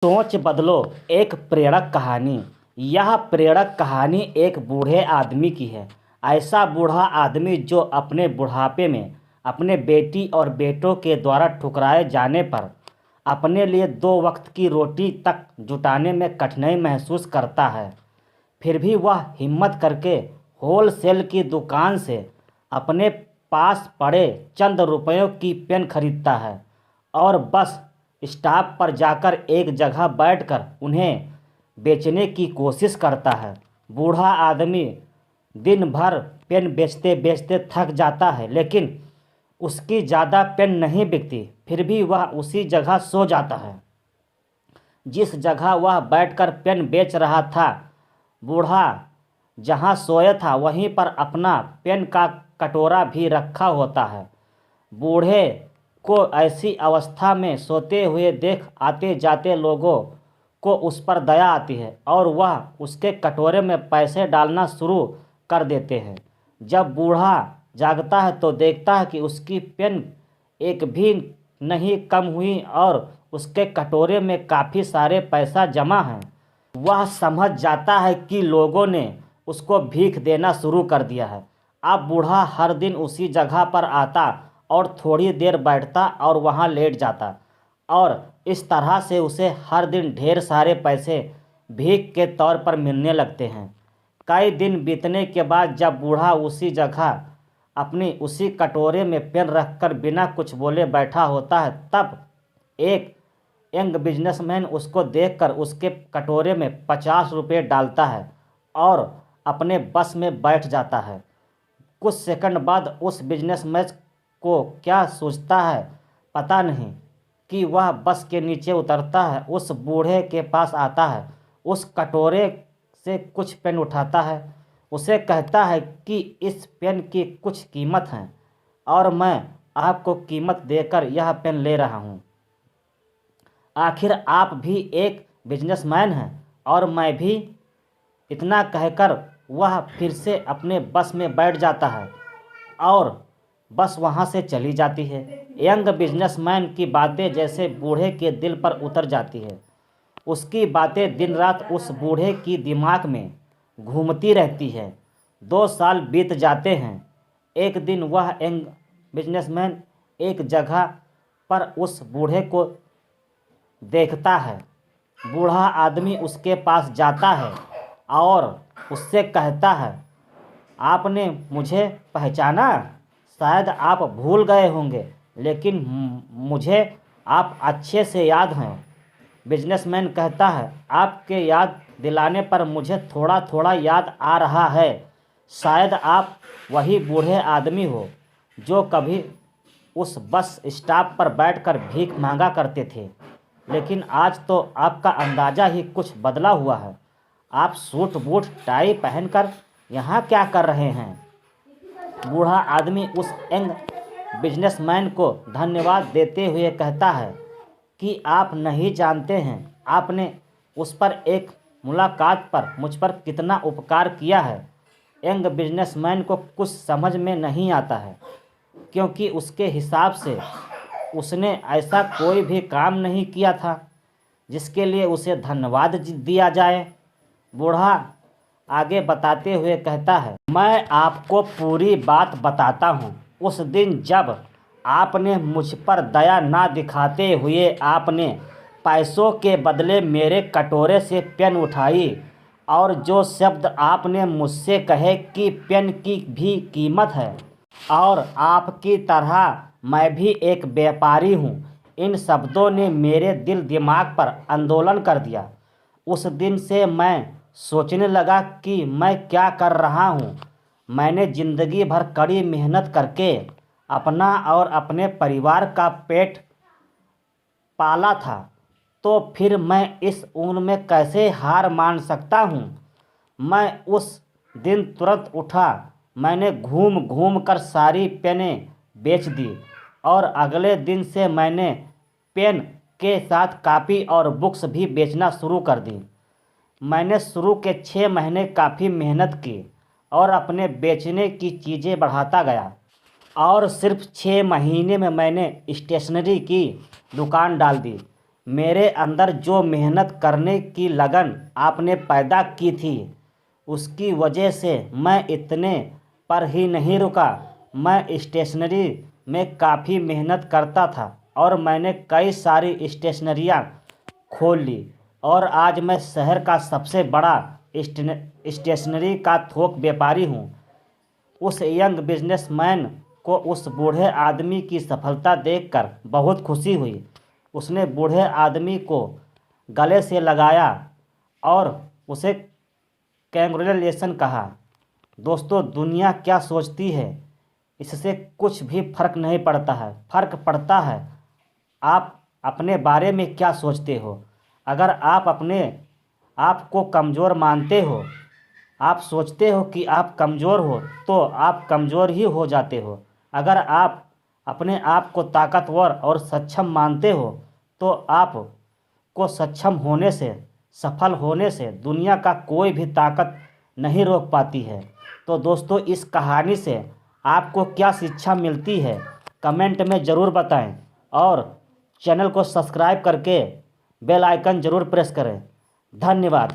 सोच बदलो। एक प्रेरक कहानी। यह प्रेरक कहानी एक बूढ़े आदमी की है। ऐसा बूढ़ा आदमी जो अपने बुढ़ापे में अपने बेटी और बेटों के द्वारा ठुकराए जाने पर अपने लिए 2 वक्त की रोटी तक जुटाने में कठिनाई महसूस करता है। फिर भी वह हिम्मत करके होलसेल की दुकान से अपने पास पड़े चंद रुपयों की पेन खरीदता है और बस स्टॉप पर जाकर एक जगह बैठकर उन्हें बेचने की कोशिश करता है। बूढ़ा आदमी दिन भर पेन बेचते बेचते थक जाता है, लेकिन उसकी ज़्यादा पेन नहीं बिकती। फिर भी वह उसी जगह सो जाता है जिस जगह वह बैठकर पेन बेच रहा था। बूढ़ा जहाँ सोया था वहीं पर अपना पेन का कटोरा भी रखा होता है। बूढ़े को ऐसी अवस्था में सोते हुए देख आते जाते लोगों को उस पर दया आती है और वह उसके कटोरे में पैसे डालना शुरू कर देते हैं। जब बूढ़ा जागता है तो देखता है कि उसकी पेन एक भी नहीं कम हुई और उसके कटोरे में काफ़ी सारे पैसा जमा है। वह समझ जाता है कि लोगों ने उसको भीख देना शुरू कर दिया है। अब बूढ़ा हर दिन उसी जगह पर आता और थोड़ी देर बैठता और वहाँ लेट जाता और इस तरह से उसे हर दिन ढेर सारे पैसे भीख के तौर पर मिलने लगते हैं। कई दिन बीतने के बाद जब बूढ़ा उसी जगह अपनी उसी कटोरे में पेन रखकर बिना कुछ बोले बैठा होता है, तब एक यंग बिजनेसमैन उसको देखकर उसके कटोरे में 50 रुपये डालता है और अपने बस में बैठ जाता है। कुछ सेकंड बाद उस बिजनेसमैन को क्या सोचता है पता नहीं कि वह बस के नीचे उतरता है, उस बूढ़े के पास आता है, उस कटोरे से कुछ पेन उठाता है, उसे कहता है कि इस पेन की कुछ कीमत है और मैं आपको कीमत देकर यह पेन ले रहा हूँ। आखिर आप भी एक बिजनेसमैन हैं और मैं भी। इतना कहकर वह फिर से अपने बस में बैठ जाता है और बस वहाँ से चली जाती है। यंग बिजनेसमैन की बातें जैसे बूढ़े के दिल पर उतर जाती है। उसकी बातें दिन रात उस बूढ़े की दिमाग में घूमती रहती है। 2 साल बीत जाते हैं। एक दिन वह यंग बिजनेसमैन एक जगह पर उस बूढ़े को देखता है। बूढ़ा आदमी उसके पास जाता है और उससे कहता है, आपने मुझे पहचाना? शायद आप भूल गए होंगे, लेकिन मुझे आप अच्छे से याद हैं। बिजनेसमैन कहता है, आपके याद दिलाने पर मुझे थोड़ा थोड़ा याद आ रहा है। शायद आप वही बूढ़े आदमी हो जो कभी उस बस स्टॉप पर बैठकर भीख मांगा करते थे, लेकिन आज तो आपका अंदाज़ा ही कुछ बदला हुआ है। आप सूट बूट टाई पहनकर यहाँ क्या कर रहे हैं? बूढ़ा आदमी उस यंग बिजनेसमैन को धन्यवाद देते हुए कहता है कि आप नहीं जानते हैं आपने उस पर एक मुलाकात पर मुझ पर कितना उपकार किया है। यंग बिजनेसमैन को कुछ समझ में नहीं आता है, क्योंकि उसके हिसाब से उसने ऐसा कोई भी काम नहीं किया था जिसके लिए उसे धन्यवाद दिया जाए। बूढ़ा आगे बताते हुए कहता है, मैं आपको पूरी बात बताता हूँ। उस दिन जब आपने मुझ पर दया ना दिखाते हुए आपने पैसों के बदले मेरे कटोरे से पेन उठाई और जो शब्द आपने मुझसे कहे कि पेन की भी कीमत है और आपकी तरह मैं भी एक व्यापारी हूँ, इन शब्दों ने मेरे दिल दिमाग पर आंदोलन कर दिया। उस दिन से मैं सोचने लगा कि मैं क्या कर रहा हूँ। मैंने ज़िंदगी भर कड़ी मेहनत करके अपना और अपने परिवार का पेट पाला था, तो फिर मैं इस उम्र में कैसे हार मान सकता हूँ। मैं उस दिन तुरंत उठा। मैंने घूम घूम कर सारी पेनें बेच दी और अगले दिन से मैंने पेन के साथ कापी और बुक्स भी बेचना शुरू कर दी। मैंने शुरू के 6 महीने काफ़ी मेहनत की और अपने बेचने की चीज़ें बढ़ाता गया और सिर्फ 6 महीने में मैंने स्टेशनरी की दुकान डाल दी। मेरे अंदर जो मेहनत करने की लगन आपने पैदा की थी, उसकी वजह से मैं इतने पर ही नहीं रुका। मैं स्टेशनरी में काफ़ी मेहनत करता था और मैंने कई सारी स्टेशनरियाँ खोल ली और आज मैं शहर का सबसे बड़ा स्टेशनरी का थोक व्यापारी हूँ। उस यंग बिजनेसमैन को उस बूढ़े आदमी की सफलता देखकर बहुत खुशी हुई। उसने बूढ़े आदमी को गले से लगाया और उसे कैंग्रेचुलेशन कहा। दोस्तों, दुनिया क्या सोचती है इससे कुछ भी फर्क नहीं पड़ता है। फर्क पड़ता है आप अपने बारे में क्या सोचते हो। अगर आप अपने आप को कमज़ोर मानते हो, आप सोचते हो कि आप कमज़ोर हो, तो आप कमज़ोर ही हो जाते हो। अगर आप अपने आप को ताकतवर और सक्षम मानते हो, तो आप को सक्षम होने से, सफल होने से दुनिया का कोई भी ताकत नहीं रोक पाती है। तो दोस्तों, इस कहानी से आपको क्या शिक्षा मिलती है, कमेंट में ज़रूर बताएं और चैनल को सब्सक्राइब करके बेल आइकन ज़रूर प्रेस करें। धन्यवाद।